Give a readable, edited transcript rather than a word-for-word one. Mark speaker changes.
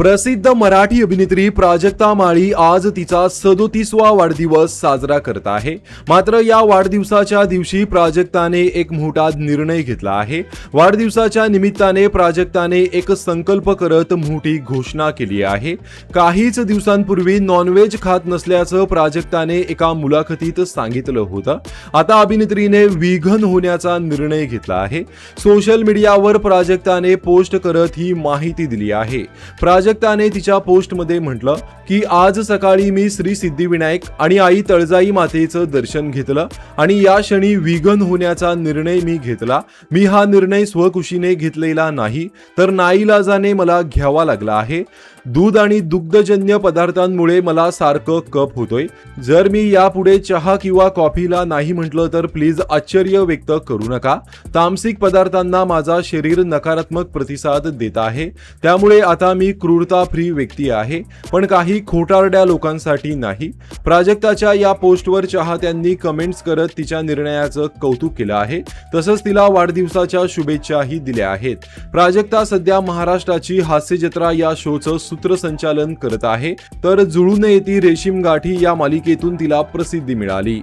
Speaker 1: प्रसिद्ध मराठी अभिनेत्री प्राजक्ता माळी आज तिचा 37वा वाढदिवस साजरा करत आहे। मात्र या वाढदिवसाच्या दिवशी प्राजक्ताने एक मोठा निर्णय घेतला आहे। वाढदिवसाच्या निमित्ताने प्राजक्ताने एक संकल्प करत मोठी घोषणा केली आहे। काहीच दिवसांपूर्वी नॉनव्हेज खात नसल्याचं प्राजक्ताने एका मुलाखतीत सांगितलं होतं। आता अभिनेत्रीने व्हीगन होण्याचा निर्णय घेतला आहे। सोशल मीडियावर प्राजक्ताने पोस्ट करत ही माहिती दिली आहे। प्राजक्ताने तिच्या पोस्टमध्ये म्हटलं की आज सकाळी मी श्री सिद्धिविनायक आणि आई तळजाई मातेचं दर्शन घेतलं आणि या क्षणी व्हीगन होण्याचा निर्णय मी घेतला। मी हा निर्णय स्वखुशीने घेतलेला नाही, तर नाईलाजाने मला घ्यावा लागला आहे। दूध आणि दुग्धजन्य पदार्थांमुळे मला सारखं कफ होतोय। जर मी यापुढे चहा किंवा कॉफीला नाही म्हटलं तर प्लीज आश्चर्य व्यक्त करू नका। तामसिक पदार्थांना माझा शरीर नकारात्मक प्रतिसाद देत आहे, त्यामुळे आता मी क्रूरता फ्री व्यक्ती आहे, पण काही खोटारड्या लोकांसाठी नाही। प्राजक्ताच्या या पोस्टवर चाहत्यांनी कमेंट्स करत तिच्या निर्णयाचं कौतुक केलं आहे, तसंच तिला वाढदिवसाच्या शुभेच्छाही दिल्या आहेत। प्राजक्ता सध्या महाराष्ट्राची हास्य जत्रा या शोचं सूत्रसंचालन करत आहे, तर जुळून येती रेशीम गाठी या मालिकेतून तिला प्रसिद्धी मिळाली।